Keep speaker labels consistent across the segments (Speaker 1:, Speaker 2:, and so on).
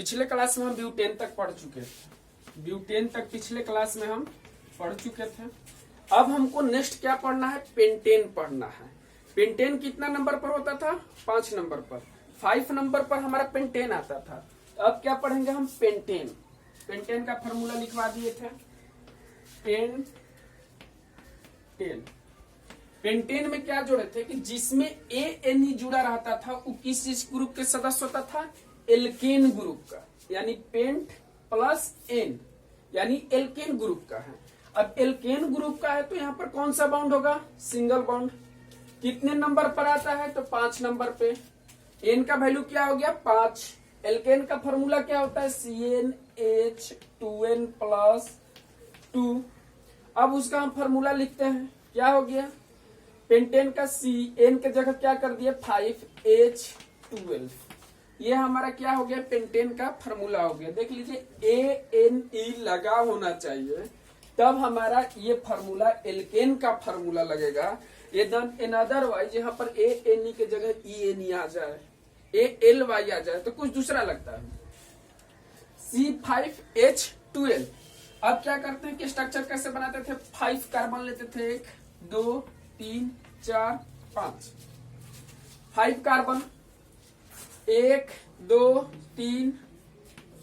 Speaker 1: पिछले क्लास में हम ब्यूटेन तक पढ़ चुके थे, ब्यूटेन तक पिछले क्लास में हम पढ़ चुके थे। अब हमको नेक्स्ट क्या पढ़ना है, पेंटेन पढ़ना है। पेंटेन कितना नंबर पर होता था, 5 नंबर पर। 5 नंबर पर हमारा पेंटेन आता था। अब क्या पढ़ेंगे हम, पेंटेन। पेंटेन का फॉर्मूला लिखवा दिए थे, पेंटेन। पेंटेन में क्या जोड़े थे कि जिसमें एन जुड़ा रहता था वो किस ग्रुप के सदस्य होता था, एल्केन ग्रुप का, यानी पेंट प्लस एन यानी एल्केन ग्रुप का है। अब एल्केन ग्रुप का है तो यहाँ पर कौन सा बॉन्ड होगा, सिंगल बॉन्ड। कितने नंबर पर आता है, तो 5 नंबर पे। एन का वैल्यू क्या हो गया, 5। एल्केन का फॉर्मूला क्या होता है, CnH2n+2। अब उसका हम फॉर्मूला लिखते हैं, क्या हो गया, पेंटेन का एन के जगह क्या कर दिया, 5H12। ये हमारा क्या हो गया, पेंटेन का फॉर्मूला हो गया। देख लीजिए ANE लगा होना चाहिए, तब हमारा ये फॉर्मूला एल्केन का फॉर्मूला लगेगा। इन अदरवाइज यहाँ पर ANE के जगह ENE आ जाए, ALY आ जाए तो कुछ दूसरा लगता है। C5H12। अब क्या करते हैं कि स्ट्रक्चर कैसे बनाते थे, 5 कार्बन लेते थे, 1 2 3 4 5। 5 कार्बन, 1 2 3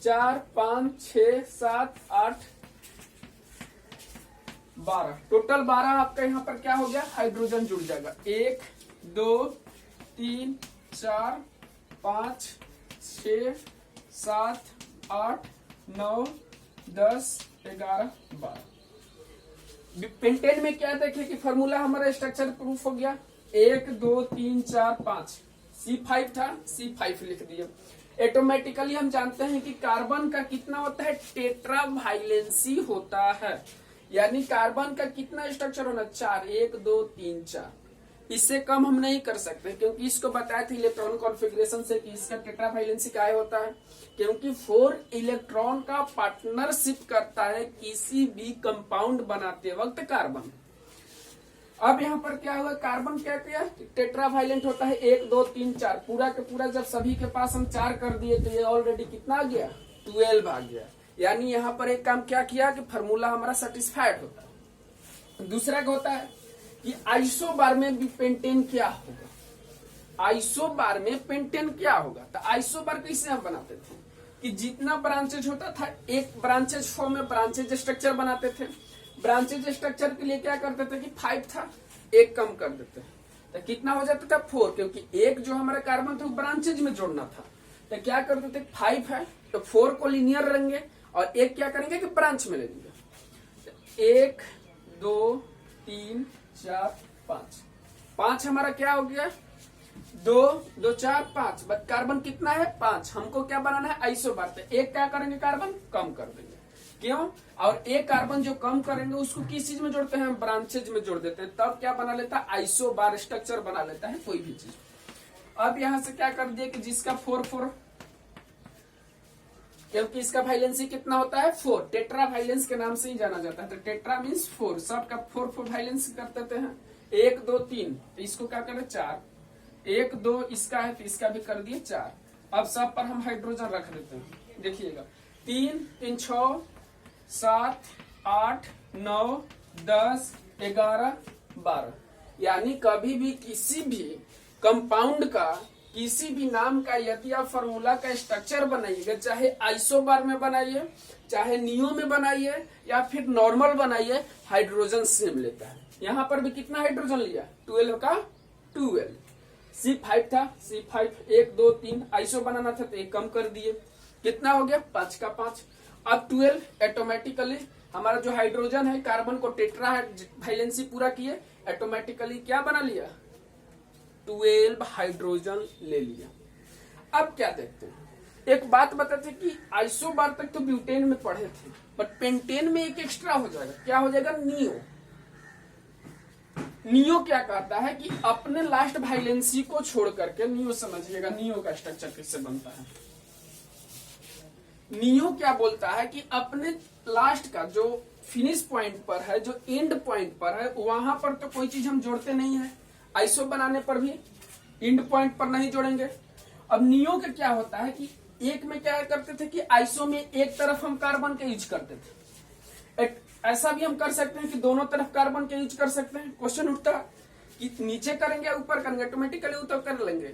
Speaker 1: 4 5 6 7 8 12, टोटल 12 आपका यहाँ पर क्या हो गया, हाइड्रोजन जुड़ जाएगा। 1 2 3 4 5 6 7 8 9 10 11 12। पेंटेन में क्या देखे कि फॉर्मूला हमारा स्ट्रक्चर प्रूफ हो गया, 1 2 3 4 5। C5 था, C5 लिख दिया। ऑटोमेटिकली हम जानते हैं कि कार्बन का कितना होता है, टेट्रा वाइलेंसी होता है, यानी कार्बन का कितना स्ट्रक्चर होना, 4, 1 2 3 4। इससे कम हम नहीं कर सकते, क्योंकि इसको बताया था इलेक्ट्रॉन कॉन्फ़िगरेशन से कि इसका टेट्रा वाइलेंसी क्या होता है, क्योंकि 4 इलेक्ट्रॉन का पार्टनरशिप करता है किसी भी कंपाउंड बनाते वक्त कार्बन। अब यहाँ पर क्या हुआ, कार्बन क्या किया, टेट्रा वाइलेंट होता है, 1 2 3 4। पूरा के पूरा जब सभी के पास हम 4 कर दिए तो ये ऑलरेडी कितना आ गया, 12 आ गया। यानी यहाँ पर एक काम क्या किया कि फॉर्मूला हमारा सेटिस्फाइड होता है। दूसरा क्या होता है कि आइसोबार में भी पेंटेन क्या होगा, आइसोबार में पेंटेन क्या होगा। तो आइसोबार कैसे हम बनाते थे कि जितना ब्रांचेज होता था, एक ब्रांचेज फॉर्म में ब्रांचेज स्ट्रक्चर बनाते थे। ब्रांचेज स्ट्रक्चर के लिए क्या करते थे कि 5 था, 1 कम कर देते हैं तो कितना हो जाता था, 4, क्योंकि एक जो हमारा कार्बन था वो ब्रांचेज में जोड़ना था। तो क्या करते थे, 5 है तो 4 को लीनियर रहेंगे और 1 क्या करेंगे कि ब्रांच में ले लेंगे। 1 2 3 4 5। 5 हमारा क्या हो गया, 2 2 4 5। बट कार्बन कितना है, 5। हमको क्या बनाना है, आइसोबार। तो 1 क्या करेंगे, कार्बन कम कर देंगे, क्यों। और 1 कार्बन जो कम करेंगे उसको किस चीज में जोड़ते हैं, ब्रांचेज में जोड़ देते हैं, तब क्या बना लेता है, आइसोबार स्ट्रक्चर बना लेता है कोई भी चीज। अब यहां से क्या कर दिया कि जिसका 4 4, क्योंकि इसका वाइलेंसी कितना होता है, 4। टेट्रा वाइलेंस के नाम से ही जाना जाता है। तो टेट्रा मीन्स 4, सबका 4 4 वाइलेंस कर देते हैं। 1 2 3 तो इसको क्या करें, 4। 1 2 इसका है तो इसका भी कर दिए 4। अब सब पर हम हाइड्रोजन रख देते हैं, देखिएगा 3 3 6 7 8 9 10 11 12। यानी कभी भी किसी भी कंपाउंड का, किसी भी नाम का यदि आप फॉर्मूला का स्ट्रक्चर बनाइएगा, चाहे आइसोबार में बनाइए, चाहे नियो में बनाइए, या फिर नॉर्मल बनाइए, हाइड्रोजन सेम लेता है। यहाँ पर भी कितना हाइड्रोजन लिया, 12 का 12। C5 था, C5 1 2 3 आइसो बनाना था तो 1 कम कर दिए, कितना हो गया, 5 का 5। अब 12 ऑटोमेटिकली हमारा जो हाइड्रोजन है, कार्बन को टेट्रा वाइलेंसी पूरा किए, ऑटोमेटिकली क्या बना लिया, 12 हाइड्रोजन ले लिया। अब क्या देखते हैं, एक बात बताते कि आइसोबार तक तो ब्यूटेन में पढ़े थे, बट पेंटेन में एक एक्स्ट्रा हो जाएगा, क्या हो जाएगा, नियो। नियो क्या कहता है कि अपने लास्ट वाइलेंसी को छोड़ करके, नियो समझिएगा नियो का स्ट्रक्चर कैसे बनता है। नियो क्या बोलता है कि अपने लास्ट का जो फिनिश पॉइंट पर है, जो एंड पॉइंट पर है, वहां पर तो कोई चीज हम जोड़ते नहीं है। आइसो बनाने पर भी एंड पॉइंट पर नहीं जोड़ेंगे। अब नियो का क्या होता है कि एक में क्या करते थे कि आइसो में एक तरफ हम कार्बन के यूज करते थे, ऐसा भी हम कर सकते हैं कि दोनों तरफ कार्बन के यूज कर सकते हैं। क्वेश्चन उठता कि नीचे करेंगे ऊपर करेंगे, ऑटोमेटिकली ऊपर कर लेंगे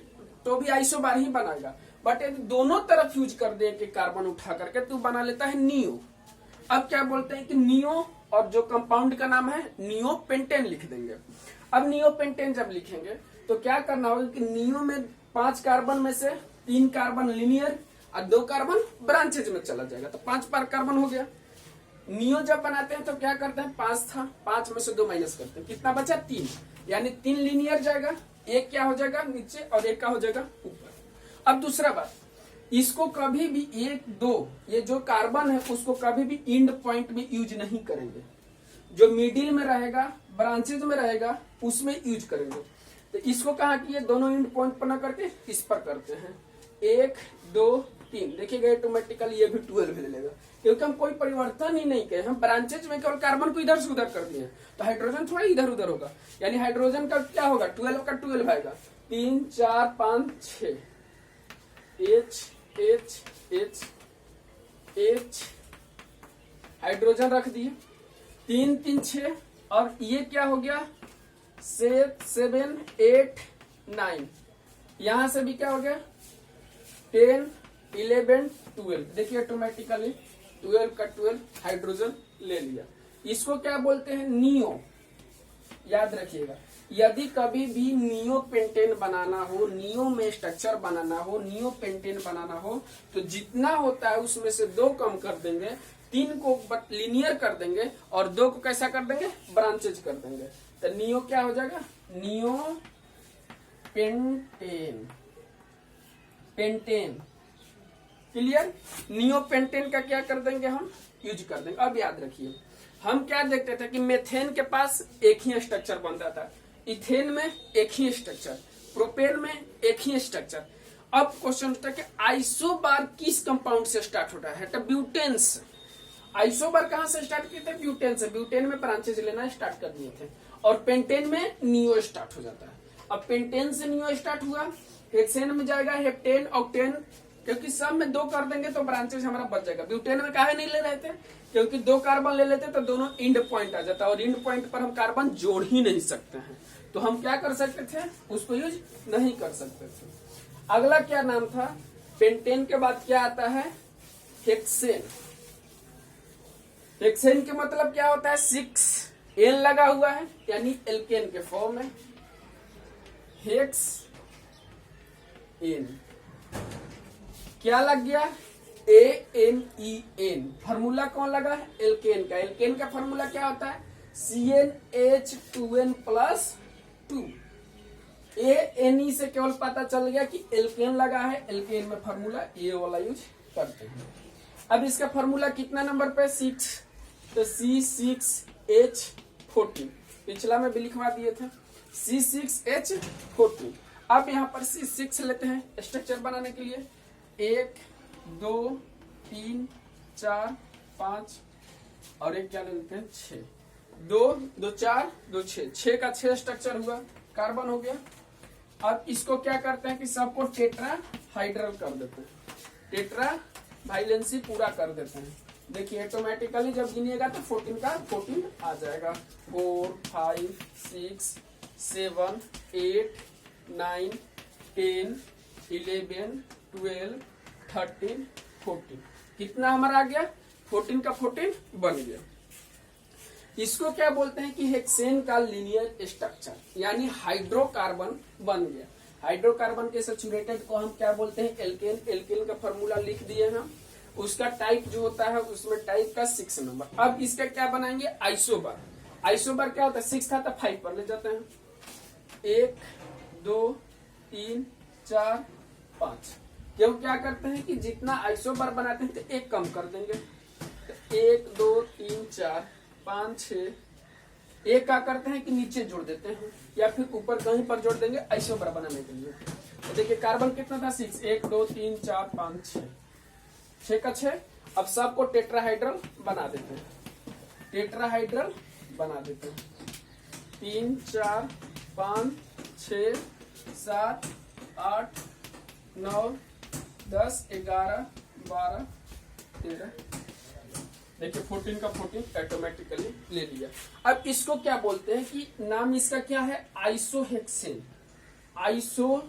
Speaker 1: तो भी आइसो बार ही बनाएगा। बट यदि दोनों तरफ यूज कर दे कि कार्बन उठा करके तो बना लेता है नियो। अब क्या बोलते हैं कि नियो और जो कंपाउंड का नाम है नियो पेंटेन लिख देंगे। अब नियो पेंटेन जब लिखेंगे तो क्या करना होगा कि नियो में 5 कार्बन में से 3 कार्बन लिनियर और 2 कार्बन ब्रांचेज में चला जाएगा, तो 5 पर कार्बन हो गया। नियो जब बनाते हैं तो क्या करते हैं, 5 था, 5 में से 2 माइनस करते हैं, कितना बचा 3, यानी 3 लिनियर जाएगा, एक क्या हो जाएगा नीचे और एक का हो जाएगा ऊपर। अब दूसरा बात, इसको कभी भी 1 2 ये जो कार्बन है उसको कभी भी इंड पॉइंट में यूज नहीं करेंगे, जो मिडिल में रहेगा ब्रांचेज में रहेगा उसमें यूज करेंगे। तो इसको कहा कि ये दोनों इंड पॉइंट पर ना करके इस पर करते हैं, 1 2 3, देखिएगा ऑटोमेटिकली ये भी 12 ले लेगा, क्योंकि हम कोई परिवर्तन ही नहीं किए, हम ब्रांचेज में केवल कार्बन को इधर से उधर कर दिए, तो हाइड्रोजन थोड़ा इधर उधर होगा, यानी हाइड्रोजन का क्या होगा 12 का 12 आएगा, 3 4 5 6 H H H H hydrogen रख दिए, 3 3 6 और ये क्या हो गया 7 8 9, यहां से भी क्या हो गया 10 11 12, देखिए ऑटोमेटिकली 12 का 12 हाइड्रोजन ले लिया। इसको क्या बोलते हैं नियो, याद रखिएगा। यदि कभी भी नियो पेंटेन बनाना हो, नियो में स्ट्रक्चर बनाना हो, नियो पेंटेन बनाना हो तो जितना होता है उसमें से 2 कम कर देंगे, 3 को लिनियर कर देंगे और 2 को कैसा कर देंगे ब्रांचेज कर देंगे, तो नियो क्या हो जाएगा neo pentane. Pentane clear, neo pentane का क्या कर देंगे हम यूज कर देंगे। अब याद रखिए हम क्या देखते थे कि मेथेन के पास एक ही स्ट्रक्चर बनता था, इथेन में एक ही स्ट्रक्चर, प्रोपेन में एक ही स्ट्रक्चर। अब क्वेश्चन उठता है कि आइसोबार किस कंपाउंड से स्टार्ट होता है, तो ब्यूटेन से। आइसोबार कहां से स्टार्ट किए थे, ब्यूटेन से, ब्यूटेन में ब्रांचेज लेना स्टार्ट कर दिए थे, और पेंटेन में नियो स्टार्ट हो जाता है। अब पेंटेन से नियो स्टार्ट हुआ, हेक्सेन में जाएगा हेप्टेन ऑक्टेन, क्योंकि सब में 2 कर देंगे तो ब्रांचेज हमारा बच जाएगा। ब्यूटेन में काहे नहीं ले रहे थे, क्योंकि 2 कार्बन ले लेते तो दोनों इंड पॉइंट आ जाता, और इंड पॉइंट पर हम कार्बन जोड़ ही नहीं सकते हैं, तो हम क्या कर सकते थे उसको यूज नहीं कर सकते थे। अगला क्या नाम था, पेंटेन के बाद क्या आता है हेक्सेन। हेक्सेन के मतलब क्या होता है 6 एन लगा हुआ है, यानी एल्केन के फॉर्म में हेक्स एन, क्या लग गया ANEN, फार्मूला कौन लगा है एल्केन का। एल्केन का फार्मूला क्या होता है CnH2n+2। ANE से केवल पता चल गया कि एल्केन लगा है, एल्केन में फार्मूला ये वाला यूज करते हैं। अब इसका फार्मूला कितना नंबर पे 6, तो C6H14, पिछला में भी लिखवा दिए थे C6H14। अब यहाँ पर C6 लेते हैं स्ट्रक्चर बनाने के लिए, 1 2 3 4 5 और एक क्या लेते हैं 6, 2 2 4 2 6, 6 का 6 स्ट्रक्चर हुआ, कार्बन हो गया। अब इसको क्या करते हैं कि सबको टेट्रा हाइड्रल कर देते हैं, टेट्रा वाइलेंसी पूरा कर देते हैं। देखिए ऑटोमेटिकली जब गिनिएगा तो 14 का 14 आ जाएगा, 4 5 6 7 8 9 10 11 12 13 14, कितना हमारा आ गया 14 का 14 बन गया। इसको क्या बोलते हैं कि हेक्सेन का लीनियर स्ट्रक्चर, यानी हाइड्रोकार्बन बन गया। हाइड्रोकार्बन के सैचुरेटेड को हम क्या बोलते हैं एल्केन। एल्केन का फॉर्मूला लिख दिए हम, उसका टाइप जो होता है उसमें टाइप का 6 नंबर। अब इसका क्या बनाएंगे आइसोबार। आइसोबार क्या होता है 6 था तो 5 पर ले जाते हैं, 1 2 3 4 5। क्यों क्या करते हैं कि जितना आइसोबार बनाते हैं तो 1 कम कर देंगे, तो 1 2 3 4 5 6, एक क्या करते हैं कि नीचे जोड़ देते हैं या फिर ऊपर कहीं पर जोड़ देंगे आइसोबार बनाने के लिए। तो देखिए कार्बन कितना था 6, 1 2 3 4 5 6, 6 का 6। अब सबको टेट्राहाइड्रल बना देते हैं, टेट्राहाइड्रल बना देते हैं, 3 4 5 6 7 8 9 10, 11, 12, 13, देखिए 14 का 14 ऑटोमेटिकली ले लिया। अब इसको क्या बोलते हैं कि नाम इसका क्या है, आइसोहेक्सेन। आइसोहेक्सेन,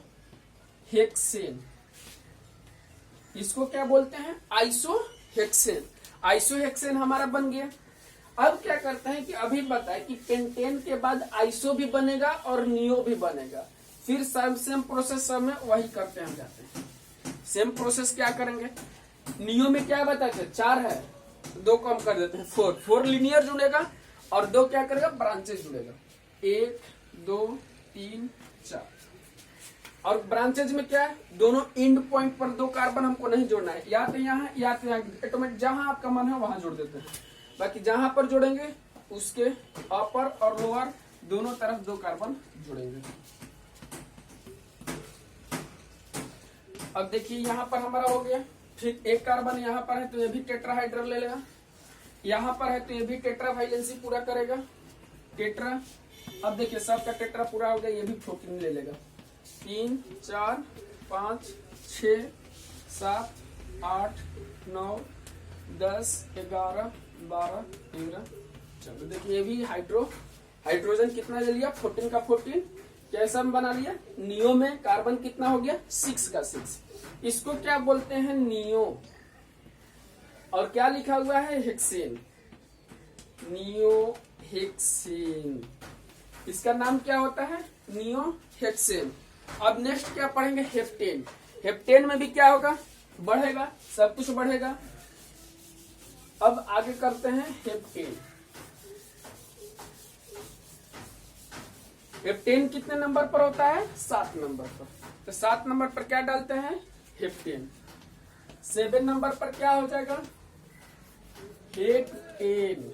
Speaker 1: इसको क्या बोलते हैं, आइसोहेक्सेन। आइसोहेक्सेन हमारा बन गया। अब क्या करते हैं कि अभी बताए कि पेंटेन के बाद आइसो भी बनेगा और नियो भी बनेगा। फिर सेम प्रोसेस सब में वही करते हम जाते हैं। सेम प्रोसेस क्या करेंगे, नियो में क्या बताए थे, 4 है, 2 कम कर देते हैं, 4 लीनियर जुड़ेगा और 2 क्या करेगा, ब्रांचेस जुड़ेगा, 1, 2, 3, 4। और ब्रांचेज में क्या है, दोनों एंड पॉइंट पर 2 कार्बन हमको नहीं जोड़ना है, या तो यहाँ या तो यहाँ, ऑटोमेटिक जहां आपका मन है वहां जोड़ देते हैं। बाकी जहां पर जोड़ेंगे उसके अपर और लोअर दोनों तरफ 2 कार्बन जोड़ेंगे। अब देखिए यहाँ पर हमारा हो गया। फिर 1 कार्बन यहाँ पर है तो ये भी टेट्राहाइड्रल ले लेगा, यहाँ पर है तो ये भी टेट्रा वैलेंसी पूरा करेगा, टेट्रा। अब देखिए सबका टेट्रा पूरा हो गया, ये भी 14 ले लेगा, 3, 4, 5, 6, 7, 8, 9, 10, 11, 12, 13, 14। देखिए ये भी हाइड्रोजन कितना ले लिया, 14 का 14। कैसा हम बना लिया, नियो में कार्बन कितना हो गया, 6 का 6। इसको क्या बोलते हैं, नियो। और क्या लिखा हुआ है, हेक्सेन, नियो हेक्सेन। इसका नाम क्या होता है, नियो हेक्सेन। अब नेक्स्ट क्या पढ़ेंगे, हेप्टेन। हेप्टेन में भी क्या होगा, बढ़ेगा, सब कुछ बढ़ेगा। अब आगे करते हैं हेप्टेन। हेप्टेन कितने नंबर पर होता है, 7 नंबर पर। तो 7 नंबर पर क्या डालते हैं, हेप्टेन। 7 नंबर पर क्या हो जाएगा, हेप्टेन।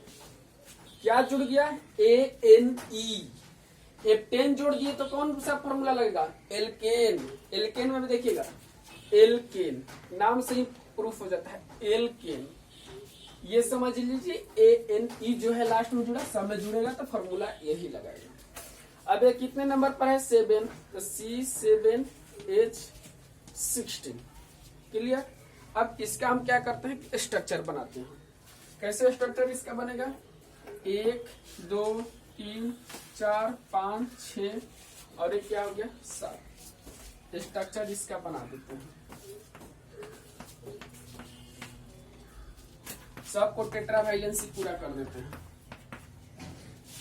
Speaker 1: क्या जुड़ गया, ANE। हेप्टेन जोड़ दिए तो कौन सा फॉर्मूला लगेगा, एल्केन। एल्केन में भी देखिएगा, एल्केन नाम से ही प्रूफ हो जाता है, एल्केन। ये समझ लीजिए, ANE जो है लास्ट में जुड़ा, सब में जुड़ेगा तो फॉर्मूला यही लगाएगा। अब ये कितने नंबर पर है, 7, तो C7H16। क्लियर। अब इसका हम क्या करते हैं, स्ट्रक्चर बनाते हैं। कैसे स्ट्रक्चर इसका बनेगा, 1, 2, 3, 4, 5, 6 और एक क्या हो गया, 7। स्ट्रक्चर इसका बना देते हैं। सबको टेट्रा वैलेंसी पूरा कर देते हैं।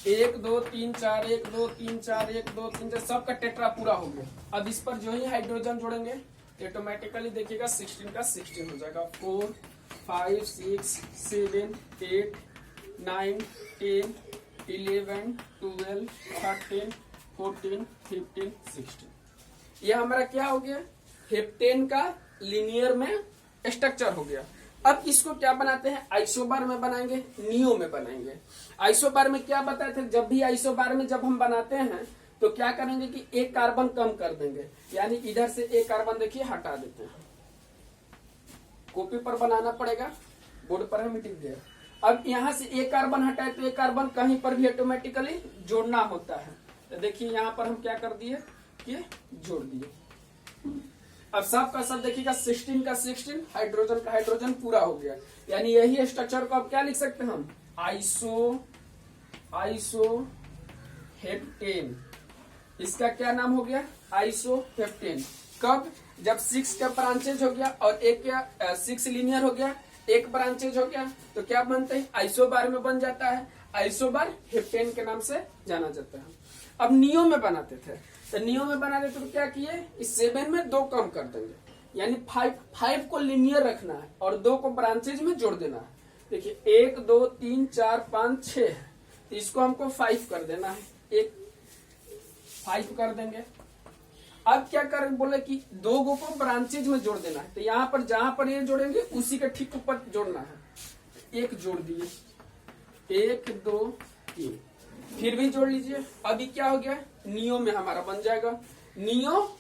Speaker 1: 1, 2, 3, 4, 1, 2, 3, 4, 1, 2, 3, 4, सबका टेट्रा पूरा हो गया। अब इस पर जो ही हाइड्रोजन जोड़ेंगे ऑटोमेटिकली देखिएगा 16 का 16 हो जाएगा। 4, 5, 6, 7, 8, 9, 10, 11, 12, 13, 14, 15, 16। ये हमारा क्या हो गया, हेप्टेन का लीनियर में स्ट्रक्चर हो गया। अब इसको क्या बनाते हैं, आइसोबार में बनाएंगे, नियो में बनाएंगे। आइसोबार में क्या बताए थे, जब भी आइसोबार में जब हम बनाते हैं तो क्या करेंगे कि 1 कार्बन कम कर देंगे, यानी इधर से 1 कार्बन देखिए हटा देते हैं। कॉपी पर बनाना पड़ेगा, बोर्ड पर है मिट गया। अब यहाँ से 1 कार्बन हटाए तो 1 कार्बन कहीं पर भी ऑटोमेटिकली जोड़ना होता है। तो देखिए यहाँ पर हम क्या कर दिए कि जोड़ दिए। अब सब का सब देखिएगा 16 का 16, हाइड्रोजन का हाइड्रोजन पूरा हो गया। यानी यही स्ट्रक्चर को अब क्या लिख सकते हैं हम, आइसोहेप्टेन। इसका क्या नाम हो गया, आइसोहेप्टेन। कब, जब 6 का ब्रांचेज हो गया और 6 लीनियर हो गया, 1 ब्रांचेज हो गया तो क्या बनता है, आइसोबार में बन जाता है। आइसोबार हेप्टेन के नाम से जाना जाता है। अब नियो में बनाते थे, तो नियो में बना देते तो क्या किए, इस 7 में 2 कम कर देंगे, यानी 5 को लीनियर रखना है और 2 को ब्रांचेज में जोड़ देना है। देखिए 1, 2, 3, 4, 5, 6 है, तो इसको हमको 5 कर देना है, 5 कर देंगे। अब क्या करें, बोले कि 2 को ब्रांचेज में जोड़ देना है, तो यहाँ पर जहां पर ये जोड़ेंगे उसी के ठीक ऊपर जोड़ना है। 1 जोड़ दिए, 1, 2, 3, फिर भी जोड़ लीजिए। अभी क्या हो गया, नियो में हमारा बन जाएगा, नियो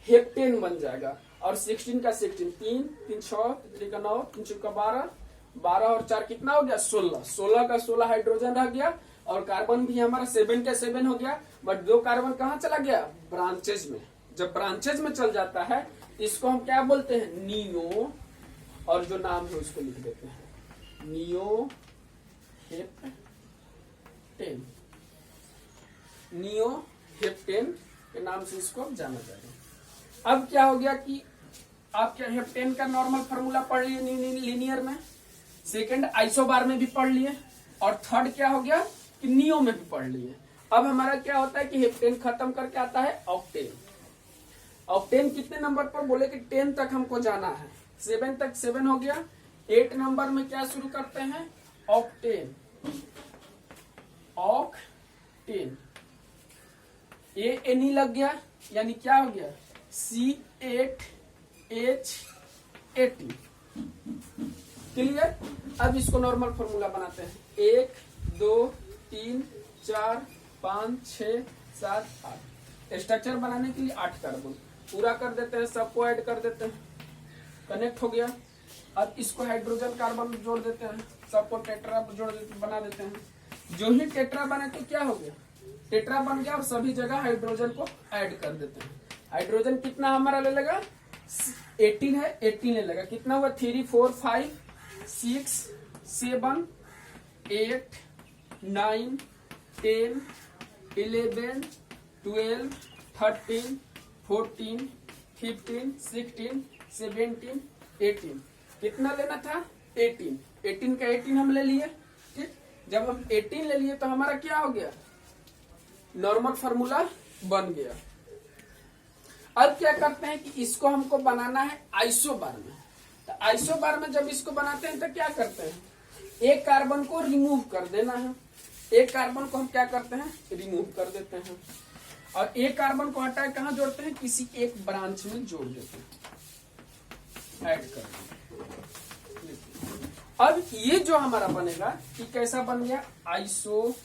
Speaker 1: हेप्टेन बन जाएगा। और 16 का 16, 3, 3, 6, 3 का 9, 3 का 12, 12 और 4 कितना हो गया, 16, 16 का 16 हाइड्रोजन रह गया। और कार्बन भी हमारा 7 का 7 हो गया, बट 2 कार्बन कहाँ चला गया, ब्रांचेज में। जब ब्रांचेज में चल जाता है इसको हम क्या बोलते हैं, नियो, और जो नाम है उसको लिख देते हैं नियो हेप्टेन। नियो हेप्टेन के नाम से इसको जाना जाएगा। अब क्या हो गया कि आप क्या हेप्टेन का नॉर्मल फार्मूला पढ़ लिए लीनियर में, सेकंड आइसोबार में भी पढ़ लिए, और थर्ड क्या हो गया कि नियो में भी पढ़ लिए। अब हमारा क्या होता है कि हेप्टेन खत्म करके आता है ऑक्टेन। ऑक्टेन कितने नंबर पर, बोले कि 10 तक हमको जाना है, 7 तक 7 हो गया, 8 नंबर में क्या शुरू करते हैं, ऑक्टेन। ऑक्टेन एन लग गया, यानी क्या हो गया C8H18। क्लियर। अब इसको नॉर्मल फॉर्मूला बनाते हैं, 1 2 3 4 5 6 7 8। स्ट्रक्चर बनाने के लिए 8 कार्बन पूरा कर देते हैं, सबको ऐड कर देते हैं, कनेक्ट हो गया। अब इसको हाइड्रोजन कार्बन जोड़ देते हैं, सबको टेट्रा जोड़ देते, बना देते हैं। जो ही टेट्रा बने तो क्या हो गया, टेट्रा बन गया, और सभी जगह हाइड्रोजन को ऐड कर देते हैं। हाइड्रोजन कितना हमारा ले लेगा, 18 है, 18 ले लेगा, कितना हुआ 3 4 5 6 7 8 9 10 11 12 13 14 15 16 17 18। कितना लेना था, 18। 18 का 18 हम ले लिए। ठीक, जब हम 18 ले लिए तो हमारा क्या हो गया, नॉर्मल फार्मूला बन गया। अब क्या करते हैं कि इसको हमको बनाना है आइसोबार में। तो आइसोबार में जब इसको बनाते हैं तो क्या करते हैं, एक कार्बन को रिमूव कर देना है। एक कार्बन को हम क्या करते हैं, रिमूव कर देते हैं, और एक कार्बन को हटा के कहाँ जोड़ते हैं, किसी एक ब्रांच में जोड़ देते हैं, ऐड कर देते हैं। अब ये जो हमारा बनेगा कि कैसा बन गया, आइसो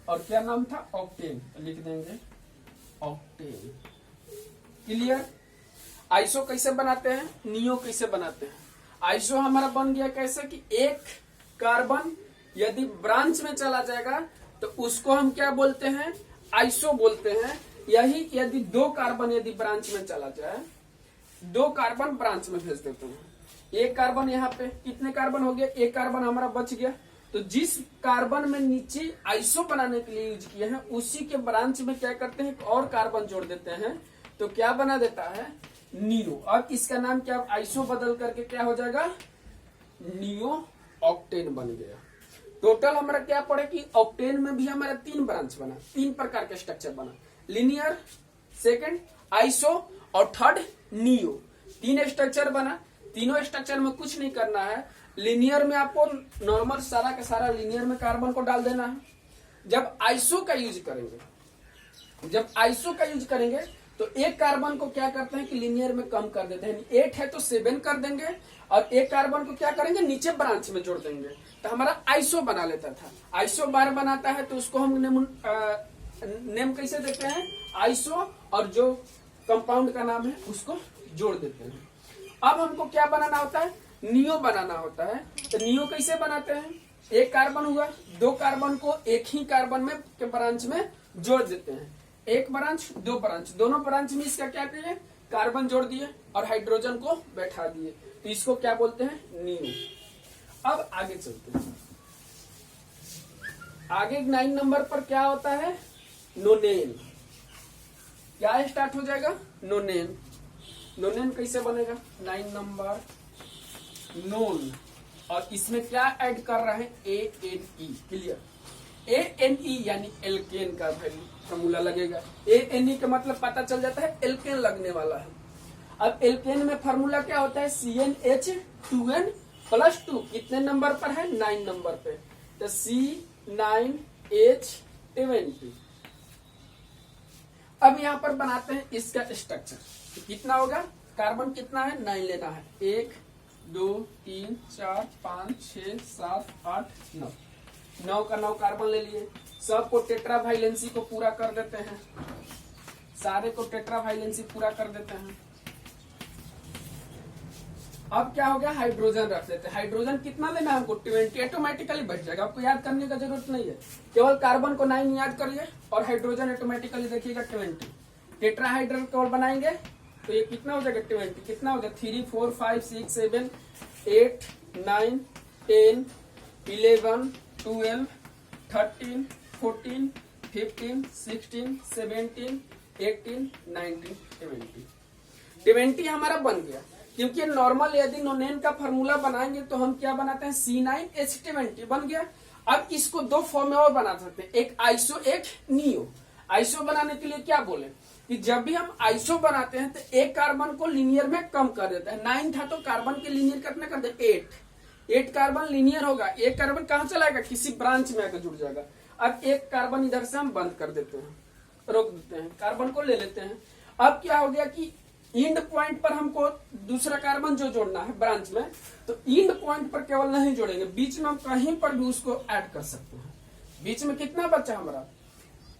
Speaker 1: और क्या नाम था, ऑक्टेन, लिख देंगे ऑक्टेन। क्लियर। आइसो कैसे बनाते हैं, नियो कैसे बनाते हैं। आइसो हमारा बन गया कैसे कि एक कार्बन यदि ब्रांच में चला जाएगा तो उसको हम क्या बोलते हैं, आइसो बोलते हैं। यही यदि 2 कार्बन यदि ब्रांच में चला जाए, 2 कार्बन ब्रांच में भेज देते हैं, एक कार्बन यहाँ पे कितने कार्बन हो गया, एक कार्बन हमारा बच गया। तो जिस कार्बन में नीचे आइसो बनाने के लिए यूज किए हैं उसी के ब्रांच में क्या करते हैं, और कार्बन जोड़ देते हैं, तो क्या बना देता है, नियो। अब इसका नाम क्या, आइसो बदल करके क्या हो जाएगा, नियो ऑक्टेन बन गया। टोटल हमारा क्या पड़े कि ऑक्टेन में भी हमारा 3 ब्रांच बना, 3 प्रकार के स्ट्रक्चर बना, लिनियर, सेकंड आइसो, और थर्ड नियो। 3 स्ट्रक्चर बना। तीनों स्ट्रक्चर में कुछ नहीं करना है, लिनियर में आपको नॉर्मल सारा का सारा लिनियर में कार्बन को डाल देना है। जब आइसो का यूज करेंगे तो एक कार्बन को क्या करते हैं कि लिनियर में कम कर देते हैं, 8 है तो 7 कर देंगे, और एक कार्बन को क्या करेंगे, नीचे ब्रांच में जोड़ देंगे, तो हमारा आइसो बना लेता था। आइसो बार बनाता है तो उसको हम नेम कैसे देते हैं, आइसो, और जो कंपाउंड का नाम है उसको जोड़ देते हैं। अब हमको क्या बनाना होता है, नियो बनाना होता है। तो नियो कैसे बनाते हैं, एक कार्बन हुआ, 2 कार्बन को एक ही कार्बन में के ब्रांच में जोड़ देते हैं, एक ब्रांच 2 ब्रांच, दोनों ब्रांच में इसका क्या किए, कार्बन जोड़ दिए और हाइड्रोजन को बैठा दिए, तो इसको क्या बोलते हैं, नियो। अब आगे चलते हैं, आगे 9 नंबर पर क्या होता है, नोनेन। क्या स्टार्ट हो जाएगा, नोनेन। नोनेन कैसे बनेगा, 9 नंबर, नोन, और इसमें क्या ऐड कर रहे हैं, ANE। क्लियर। ANE यानी एल्केन का फॉर्मूला लगेगा। ANE का मतलब पता चल जाता है एल्केन लगने वाला है। अब एल्केन में फॉर्मूला क्या होता है, CnH2n+2। कितने नंबर पर है, 9 नंबर पे, तो C9H20। अब यहाँ पर बनाते हैं इसका स्ट्रक्चर, कितना होगा, कार्बन कितना है, 9 लेना है, 1 2 3 4 5 6 7 8 9, 9 का 9 कार्बन ले लिए। सबको टेट्रा वाइलेंसी को पूरा कर देते हैं, सारे को टेट्रा वाइलेंसी पूरा कर देते हैं। अब क्या हो गया, हाइड्रोजन रख देते हैं। हाइड्रोजन कितना लेना है हमको, 20, ऑटोमेटिकली बैठ जाएगा, आपको याद करने का जरूरत नहीं है, केवल कार्बन को 9 याद करिए और हाइड्रोजन ऑटोमेटिकली देखिएगा 20। टेट्राहाइड्रल केवल बनाएंगे तो ये कितना हो जाएगा 20, कितना हो गया 3 4 5 6 7 8 9 10 11 12 13 14 15 16 17 18 19 20 हमारा बन गया। क्योंकि नॉर्मल यदि नोनेन का फार्मूला बनाएंगे तो हम क्या बनाते हैं C9H20 बन गया। अब इसको दो फॉर्म में और बना सकते हैं, एक आइसो एक नियो। आइसो बनाने के लिए क्या बोले कि जब भी हम आइसो बनाते हैं तो एक कार्बन को लीनियर में कम कर देता है। 9 था तो कार्बन के लीनियर कितना कर दे 8 कार्बन लीनियर होगा। एक कार्बन कहाँ चलाएगा किसी ब्रांच में आकर जुड़ जाएगा। अब एक कार्बन इधर से हम बंद कर देते हैं, रोक देते हैं, कार्बन को ले लेते हैं। अब क्या हो गया कि इंड पॉइंट पर हमको दूसरा कार्बन जो जोड़ना है ब्रांच में, तो इंड पॉइंट पर केवल नहीं जोड़ेंगे, बीच में हम कहीं पर भी उसको ऐड कर सकते हैं। बीच में कितना बचा हमारा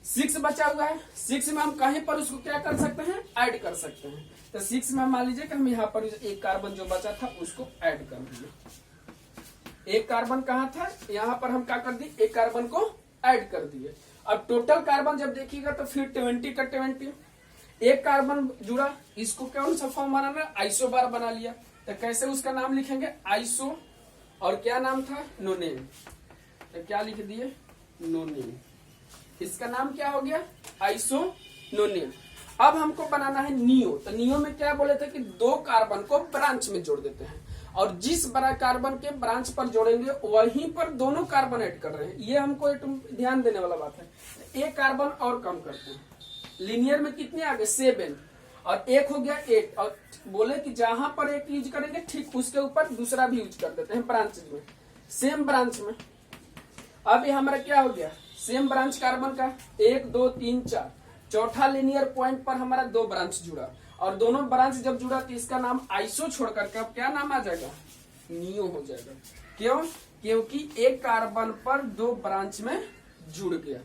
Speaker 1: 6 बचा हुआ है, 6 में हम कहीं पर उसको क्या कर सकते हैं ऐड कर सकते हैं। तो 6 में मान लीजिए कि हम यहाँ पर एक कार्बन जो बचा था उसको ऐड कर दिए। एक कार्बन कहाँ था, यहाँ पर हम क्या कर दिए एक कार्बन को ऐड कर दिए। अब टोटल कार्बन जब देखिएगा तो फिर 20 का 20 एक कार्बन जुड़ा, इसको कौन सा फॉर्म बनाना आइसो बार बना लिया। तो कैसे उसका नाम लिखेंगे आइसो, और क्या नाम था नोनेन, तो क्या लिख दिए नोनेन। इसका नाम क्या हो गया आइसो नोनेन। अब हमको बनाना है नियो। तो नियो में क्या बोले थे कि दो कार्बन को ब्रांच में जोड़ देते हैं, और जिस बड़ा कार्बन के ब्रांच पर जोड़ेंगे वहीं पर दोनों कार्बन ऐड कर रहे हैं। ये हमको एक ध्यान देने वाला बात है। एक कार्बन और कम करते हैं, लीनियर में कितने आ गए 7, और एक हो गया 8, और बोले कि जहां पर एक यूज करेंगे ठीक उसके ऊपर दूसरा भी यूज कर देते हैं ब्रांच में, सेम ब्रांच में। अब ये हमारा क्या हो गया सेम ब्रांच कार्बन का 1 2 3 4, चौथा लीनियर पॉइंट पर हमारा दो ब्रांच जुड़ा, और दोनों ब्रांच जब जुड़ा तो इसका नाम आइसो छोड़कर के अब क्या नाम आ जाएगा नियो हो जाएगा। क्यों, क्योंकि एक कार्बन पर दो ब्रांच में जुड़ गया।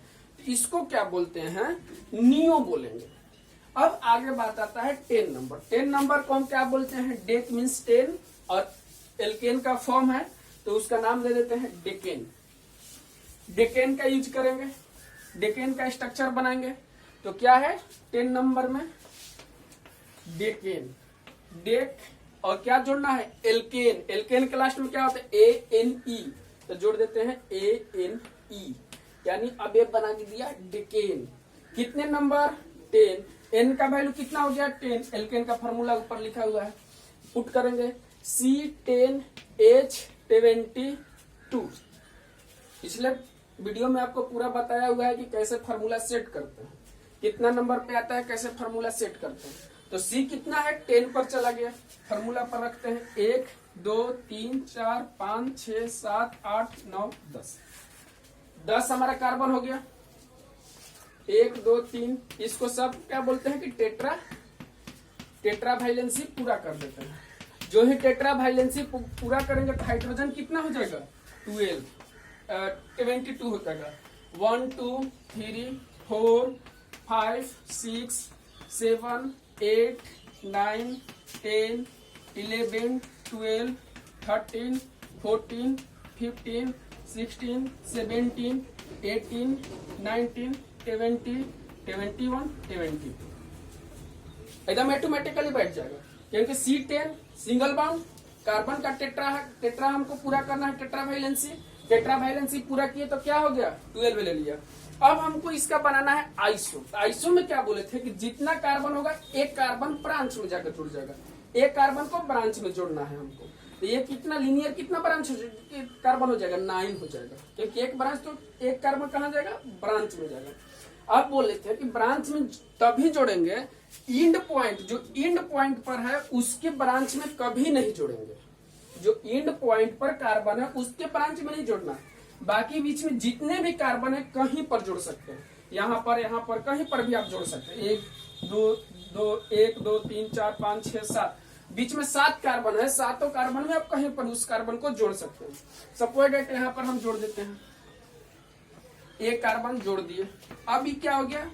Speaker 1: इसको क्या बोलते हैं नियो बोलेंगे। अब आगे बात आता है 10 नंबर। 10 नंबर को हम क्या बोलते हैं डेक मीन्स 10, और एल्केन का फॉर्म है तो उसका नाम दे देते हैं डेकेन। डेकेन का यूज करेंगे, डेकेन का स्ट्रक्चर बनाएंगे। तो क्या है 10 नंबर में डेकेन, डेक और क्या जोड़ना है एल्केन। एल्केन के लास्ट में क्या होता है ANE, तो जोड़ देते हैं ANE, यानी अब ये बना के दिया डेकेन। कितने नंबर 10, N का वैल्यू कितना हो गया 10। एल्केन का फॉर्मूला ऊपर लिखा हुआ है, पुट करेंगे C10H22। पिछले वीडियो में आपको पूरा बताया हुआ है कि कैसे फार्मूला सेट करते हैं, कितना नंबर पे आता है, कैसे फार्मूला सेट करते हैं। तो C कितना है 10 पर चला गया, फार्मूला पर रखते हैं 1 2 3 4 5 6 7 8 9 10। 10 हमारा कार्बन हो गया, 1 2 3। इसको सब क्या बोलते हैं कि टेट्रा वाइलेंसी पूरा कर देते हैं। जो ही टेट्रा वाइलेंसी पूरा करेंगे तो हाइड्रोजन कितना हो जाएगा 22 हो जाएगा। 1 2 3 4 5 6 7 8 9 10 11 12 13 14 15 16 17 18 19 20 21 20 एकदम ऑटोमेटिकली बैठ जाएगा। क्योंकि C10 सिंगल बाउंड कार्बन का टेट्रा हमको पूरा करना है। टेट्रा वाइलेंसी पूरा किए तो क्या हो गया 12 ले लिया। अब हमको इसका बनाना है आइसो। आइसो में क्या बोले थे कि जितना कार्बन होगा एक कार्बन ब्रांच में जाकर जुड़ जाएगा, एक कार्बन को ब्रांच में जोड़ना है हमको। तो ये कितना लीनियर कितना ब्रांच कार्बन हो जाएगा 9 हो जाएगा, क्योंकि एक ब्रांच तो एक कार्बन कहाँ जाएगा ब्रांच में जाएगा। अब बोले थे कि ब्रांच में तभी जोड़ेंगे इंड पॉइंट, जो इंड पॉइंट पर है उसके ब्रांच में कभी नहीं जोड़ेंगे। जो इंड पॉइंट पर कार्बन है उसके ब्रांच में नहीं जोड़ना, बाकी बीच में जितने भी कार्बन है कहीं पर जोड़ सकते हैं। यहाँ पर कहीं पर भी आप जोड़ सकते हैं। 1 2 3 4 5 6 7, बीच में 7 कार्बन है, सातों कार्बन में आप कहीं पर उस कार्बन को जोड़ सकते हैं। सपोज डेट यहाँ पर हम जोड़ देते हैं, एक कार्बन जोड़ दिए। अब ये क्या हो गया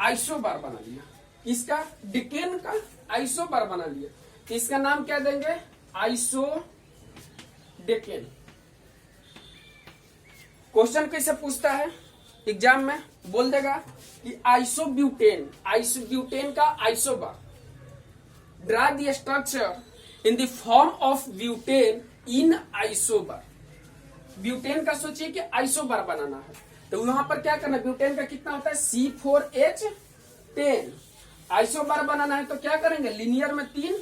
Speaker 1: आइसो बार बना लिया, इसका डिकेन का आइसो बार बना लिया। तो इसका नाम क्या देंगे आइसो डेकेन। क्वेश्चन कैसे पूछता है एग्जाम में, बोल देगा कि आइसोब्यूटेन का isobar. Draw the structure in the form of butane in isobar. Butane का सोचिए कि आइसोबर बनाना है, तो वहां पर क्या करना है, ब्यूटेन का कितना होता है C4H10। आइसोबर बनाना है तो क्या करेंगे, लीनियर में 3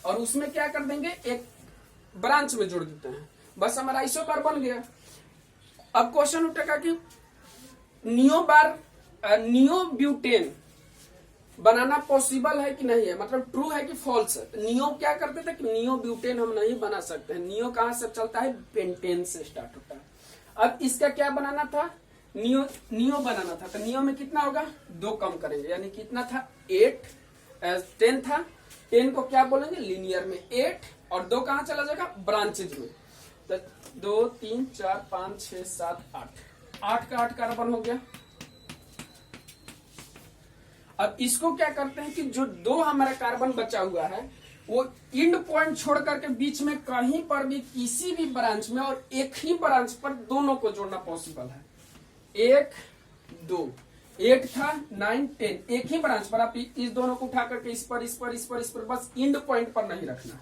Speaker 1: और उसमें क्या कर देंगे, एक ब्रांच में जोड़ देते हैं, बस हमारा आइसोबर बन गया। अब क्वेश्चन उठेगा कि नियो ब्यूटेन बनाना पॉसिबल है कि नहीं है, मतलब ट्रू है कि फॉल्स है। नियो क्या करते थे कि नियो ब्यूटेन हम नहीं बना सकते हैं। नियो कहां से चलता है, पेंटेन से स्टार्ट होता है। अब इसका क्या बनाना था, नियो बनाना था, तो नियो में कितना होगा, 2 कम करेंगे, यानी कितना था 10 था। 10 को क्या बोलेंगे, लीनियर में 8 और 2 कहां चला जाएगा, ब्रांचेज में। तो 2 3 4 5 6 7 8 का 8 कार्बन हो गया। अब इसको क्या करते हैं कि जो 2 हमारा कार्बन बचा हुआ है वो इंड पॉइंट छोड़ करके बीच में कहीं पर भी किसी भी ब्रांच में और एक ही ब्रांच पर दोनों को जोड़ना पॉसिबल है। 1 2 8 था 9 10 एक ही ब्रांच पर आप इस दोनों को उठा करके इस पर बस इंड पॉइंट पर नहीं रखना।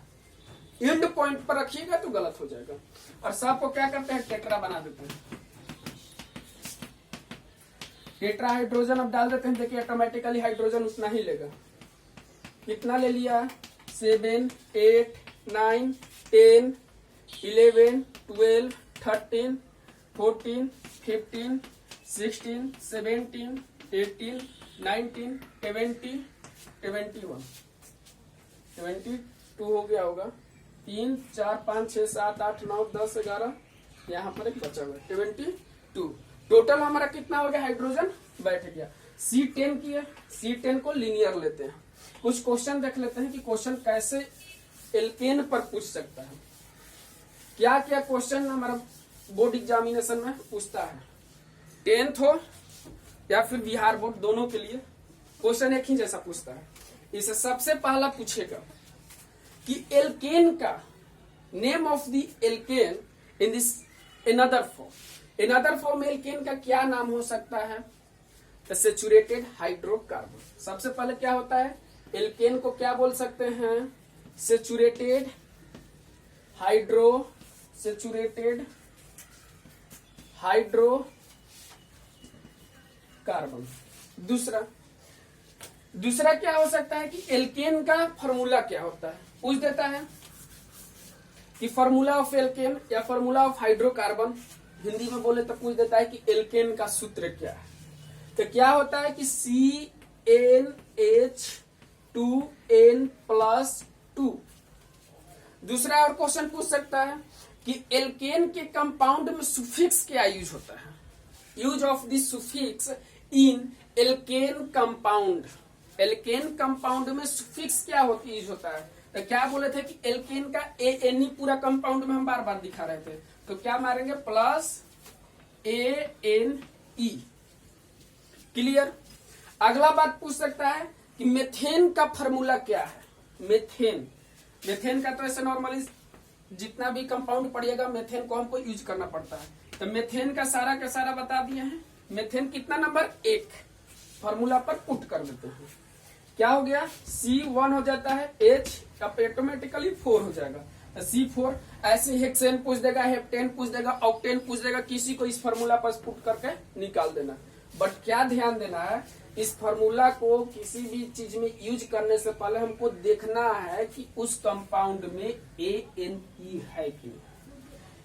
Speaker 1: इंड पॉइंट पर रखिएगा तो गलत हो जाएगा। और सबको क्या करते हैं, टेट्रा बना देते हैं। टेट्रा हाइड्रोजन अब डाल देते हैं, देखिए ऑटोमेटिकली हाइड्रोजन उतना ही लेगा। कितना ले लिया, 7 8 9 10 11 12 13 14 15 16 17 18 19 20 21 22 हो गया होगा। 3 4 5 6 7 8 9 10 11 यहाँ पर एक बचा हुआ है 22। टोटल हमारा कितना हो गया, हाइड्रोजन बैठ गया। C10 की है, C10 को लीनियर लेते हैं। कुछ क्वेश्चन देख लेते हैं कि क्वेश्चन कैसे एल्केन पर पूछ सकता है। क्या क्या क्वेश्चन हमारा बोर्ड एग्जामिनेशन में पूछता है, 10th हो या फिर बिहार बोर्ड, दोनों के लिए क्वेश्चन एक ही जैसा पूछता है। इसे सबसे पहला पूछेगा कि एल्केन का name of the alkene in this another form. Another form alkene का क्या नाम हो सकता है, सैचुरेटेड हाइड्रोकार्बन। सबसे पहले क्या होता है, एल्केन को क्या बोल सकते हैं, सैचुरेटेड हाइड्रोकार्बन। दूसरा क्या हो सकता है कि एल्केन का फॉर्मूला क्या होता है, पूछ देता है कि फॉर्मूला ऑफ एल्केन या फॉर्मूला ऑफ हाइड्रोकार्बन हिंदी में बोले तो पूछ देता है कि एल्केन का सूत्र क्या है। तो क्या होता है कि CnH2n+2। दूसरा और क्वेश्चन पूछ सकता है कि एल्केन के कंपाउंड में सुफिक्स क्या यूज होता है, use of this suffix in alkene compound. Alkene compound में सुफिक्स क्या यूज होता है, तो क्या बोले थे कि एल्केन का ANE पूरा कंपाउंड में हम बार बार दिखा रहे थे, तो क्या मारेंगे +ANE। क्लियर। अगला बात पूछ सकता है कि मेथेन का फॉर्मूला क्या है। मेथेन का तो ऐसे नॉर्मली जितना भी कंपाउंड पड़ेगा मेथेन को हमको यूज करना पड़ता है, तो मेथेन का सारा बता दिए हैं। मेथेन कितना नंबर 1 फॉर्मूला पर पुट कर देते हैं, क्या हो गया C1 हो जाता है, H का ऑटोमेटिकली 4 हो जाएगा, C4। ऐसे हेक्सेन पूछ देगा, हेप्टेन पूछ देगा, ऑक्टेन पूछ देगा, किसी को इस फॉर्मूला पर पुट करके निकाल देना। बट क्या ध्यान देना है, इस फॉर्मूला को किसी भी चीज में यूज करने से पहले हमको देखना है कि उस कंपाउंड में ANE है कि नहीं।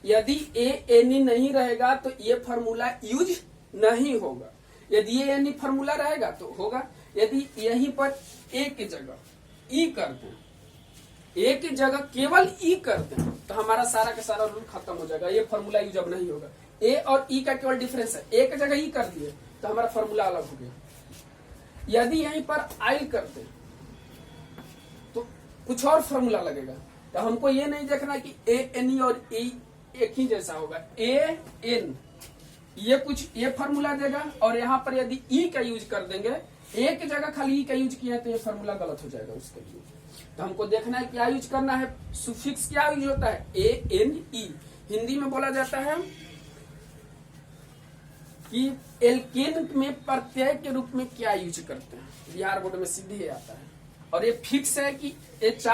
Speaker 1: यदि ANE नहीं रहेगा तो ये फॉर्मूला यूज नहीं होगा। यदि ANE फॉर्मूला रहेगा तो होगा। यदि यहीं पर A की जगह E कर दें, A की जगह केवल E कर दें तो हमारा सारा का सारा रूल खत्म हो जाएगा, ये फॉर्मूला यूज अब नहीं होगा। A और E का केवल डिफरेंस है, A की जगह E कर दिए तो हमारा फॉर्मूला अलग हो गया। यदि यहीं पर I करते तो कुछ और फॉर्मूला लगेगा, तो हमको ये नहीं देखना कि ANE और E एक ही जैसा होगा। AN ये कुछ ये फॉर्मूला देगा और यहाँ पर यदि E का यूज कर देंगे, A की जगह खाली E का यूज किया तो ये फॉर्मूला गलत हो जाएगा उसके लिए। तो हमको देखना है क्या यूज करना है, सुफिक्स क्या यूज होता है, ANE। हिंदी में बोला जाता है कि एल्केन में प्रत्यय के रूप में क्या यूज करते हैं, बिहार बोर्ड में सीधे आता है। और ये फिक्स है कि ये चार